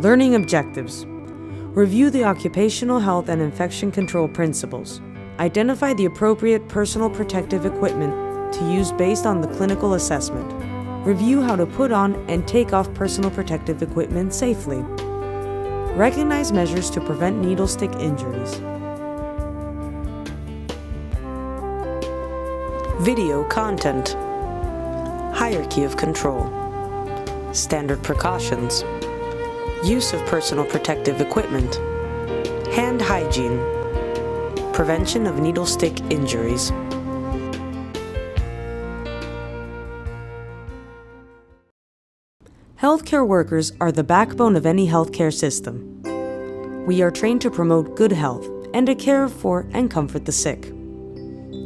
Learning objectives. Review the occupational health and infection control principles. Identify the appropriate personal protective equipment to use based on the clinical assessment. Review how to put on and take off personal protective equipment safely. Recognize measures to prevent needle stick injuries. Video content. Hierarchy of control. Standard precautions. Use of personal protective equipment. Hand hygiene. Prevention of needle stick injuries. Healthcare workers are the backbone of any healthcare system. We are trained to promote good health and to care for and comfort the sick.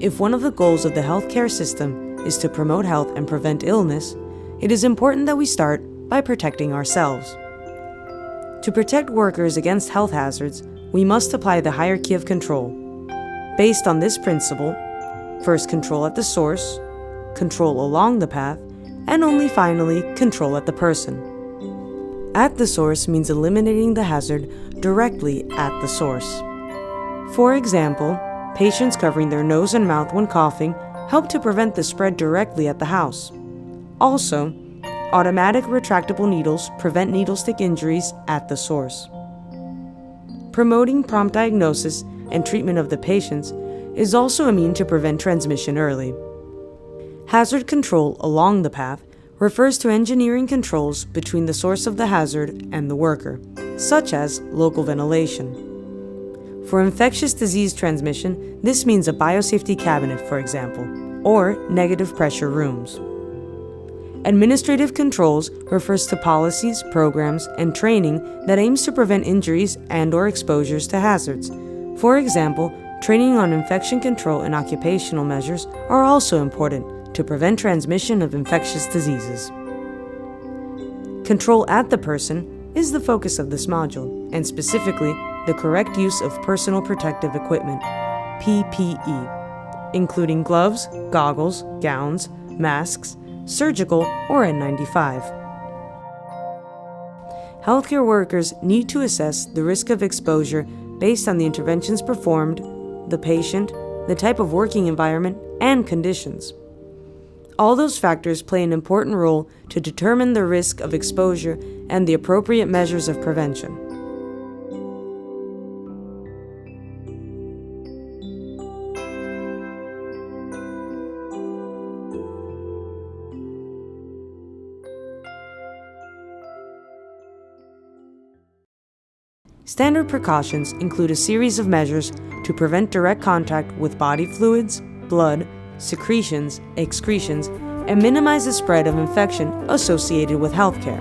If one of the goals of the healthcare system is to promote health and prevent illness, it is important that we start by protecting ourselves. To protect workers against health hazards, we must apply the hierarchy of control. Based on this principle, first control at the source, control along the path, and only finally, control at the person. At the source means eliminating the hazard directly at the source. For example, patients covering their nose and mouth when coughing help to prevent the spread directly at the house. Also, automatic retractable needles prevent needle stick injuries at the source. Promoting prompt diagnosis and treatment of the patients is also a means to prevent transmission early. Hazard control along the path refers to engineering controls between the source of the hazard and the worker, such as local ventilation. For infectious disease transmission, this means a biosafety cabinet, for example, or negative pressure rooms. Administrative controls refers to policies, programs, and training that aims to prevent injuries and/or exposures to hazards. For example, training on infection control and occupational measures are also important to prevent transmission of infectious diseases. Control at the person is the focus of this module, and specifically, the correct use of personal protective equipment, PPE, including gloves, goggles, gowns, masks, surgical, or N95. Healthcare workers need to assess the risk of exposure based on the interventions performed, the patient, the type of working environment, and conditions. All those factors play an important role to determine the risk of exposure and the appropriate measures of prevention. Standard precautions include a series of measures to prevent direct contact with body fluids, blood, secretions, excretions, and minimize the spread of infection associated with healthcare.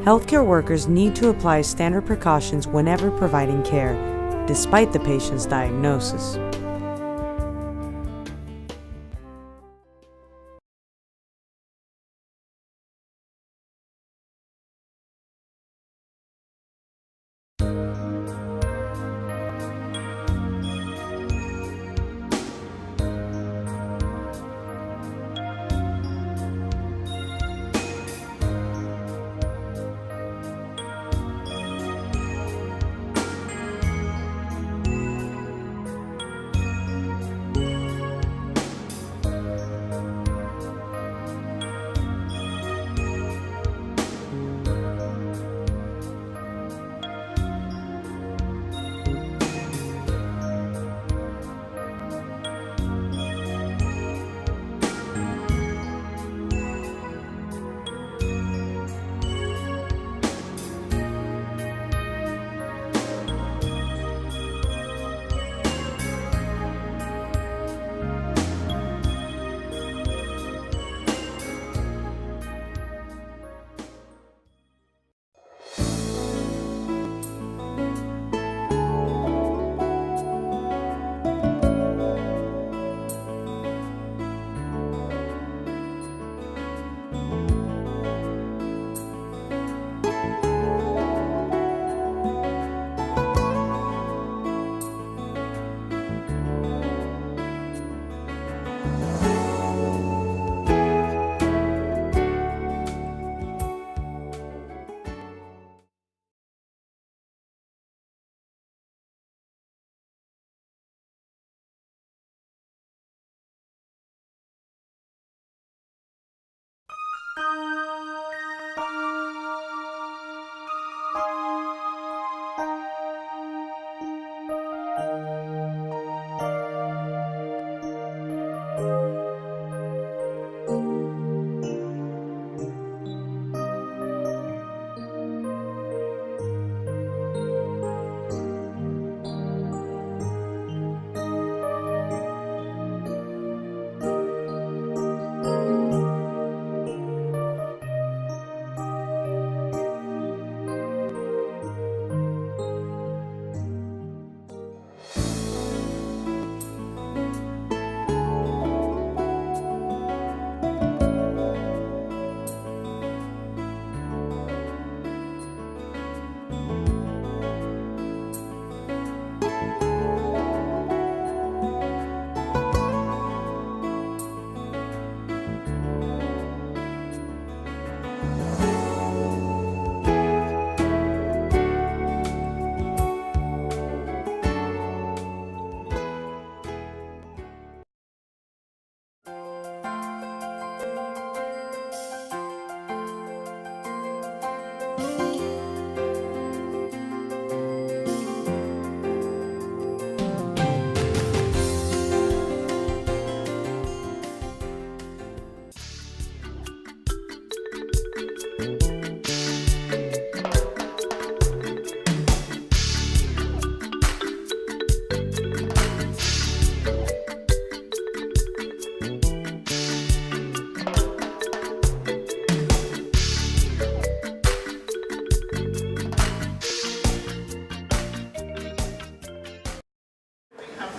Healthcare workers need to apply standard precautions whenever providing care, despite the patient's diagnosis.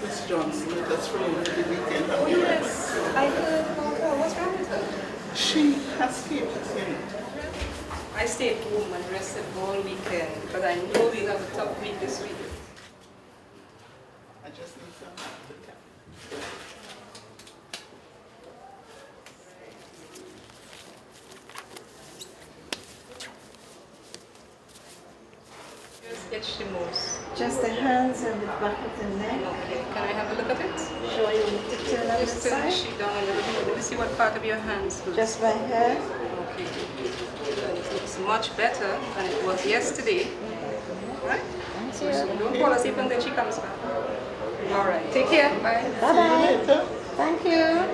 Miss Johnson with us for the weekend. Oh yes, I heard about her. What's wrong with her? She has came in. I stayed home and rested all weekend because I know we have a tough week this week. I just need some Africa. Just itch the most. Just the hands and the back of the neck. Okay, can I have a look at it? Sure, you need to turn on the Just turn the side. sheet down a little bit. Let me see what part of your hands first. Just right here. Okay. It looks much better than it was yesterday. Right? So don't fall asleep until she comes back. All right. Take care. Bye. Bye-bye. Thank you.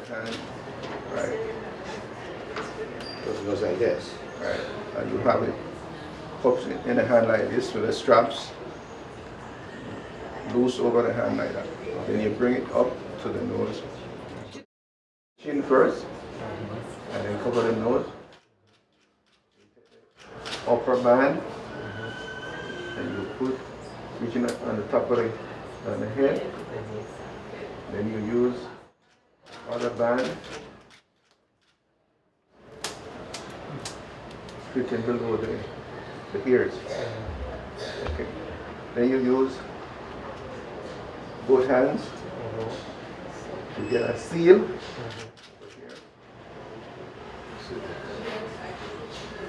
Hand, right? So it goes like this, right? And you have it cups in the hand like this with the straps loose over the hand like that. Then you bring it up to the nose. Chin first, and then cover the nose. Upper band, and you put reaching on the top of the head. Then you use other band, fitting below the ears. Okay. Then you use both hands to get a seal.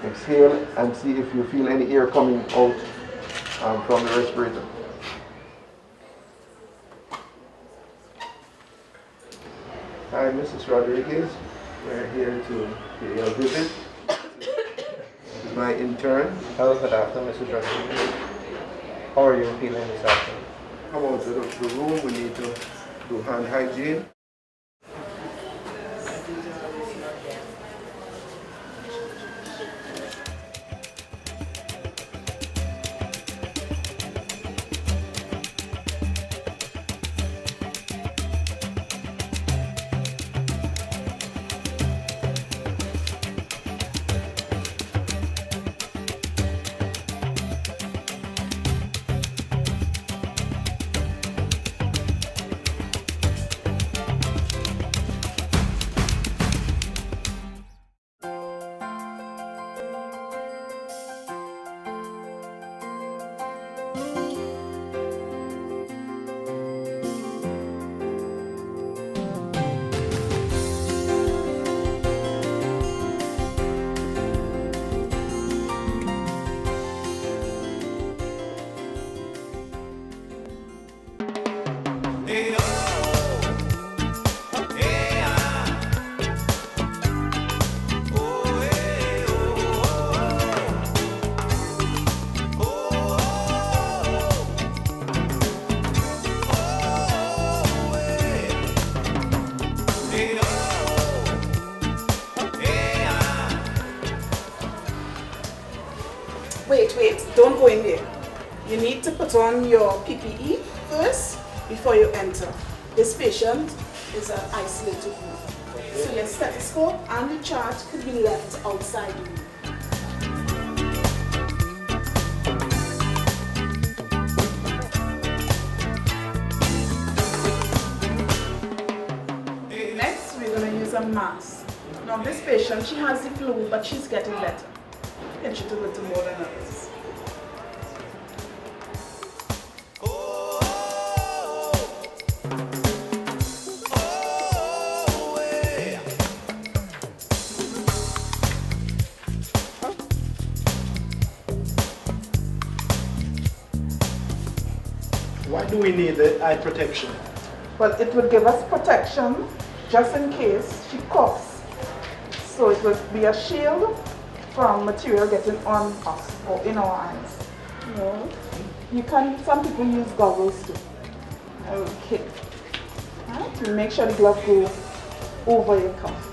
Exhale and see if you feel any air coming out from the respirator. Hi, Mrs. Rodriguez. We're here to pay your visit. This is my intern. Hello, good afternoon, Mrs. Rodriguez. How are you feeling this afternoon? Come out to the room. We need to do hand hygiene. Wait, don't go in there. You need to put on your PPE first before you enter. This patient is an isolated room. So your stethoscope and the chart could be left outside the room. Next, we're going to use a mask. Now this patient, she has the flu, but she's getting better. And she took a little more than others. Why do we need the eye protection? Well, it would give us protection just in case she coughs. So it would be a shield from material getting on us or in our eyes. No. You can, some people use goggles too. Okay. Alright, you make sure the glove goes over your cough.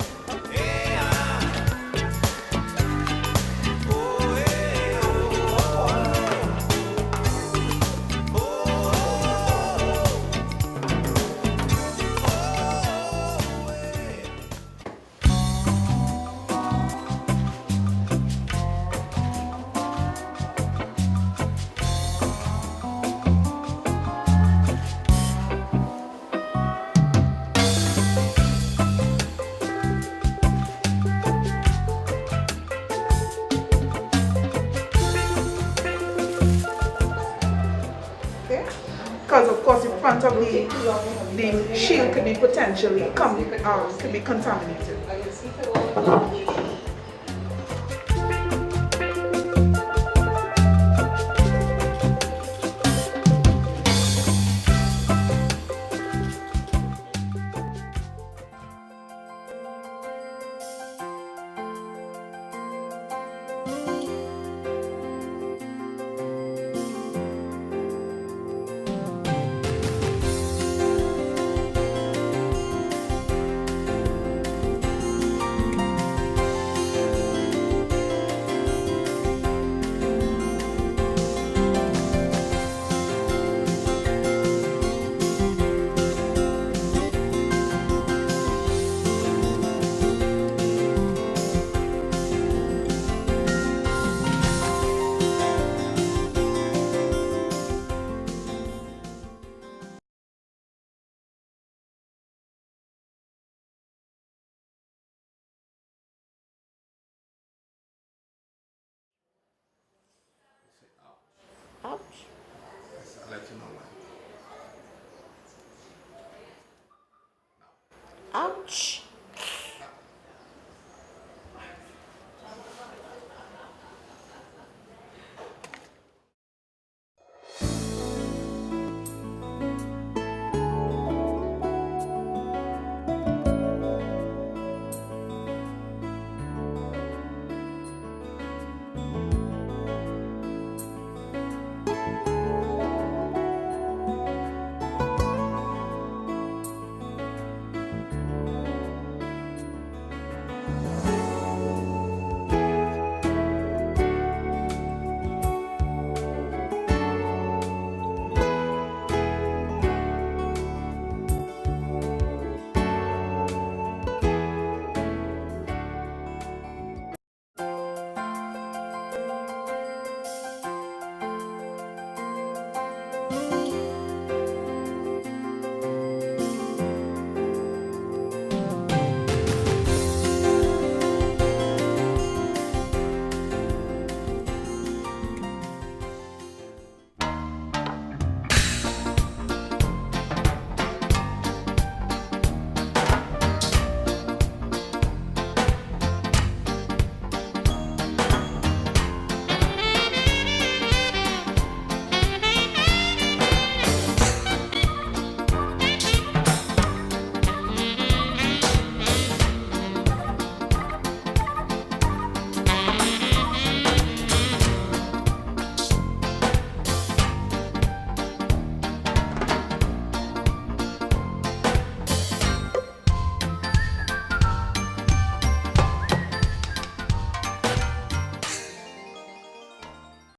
Because of course the front of the shield could be potentially could be contaminated. Shh.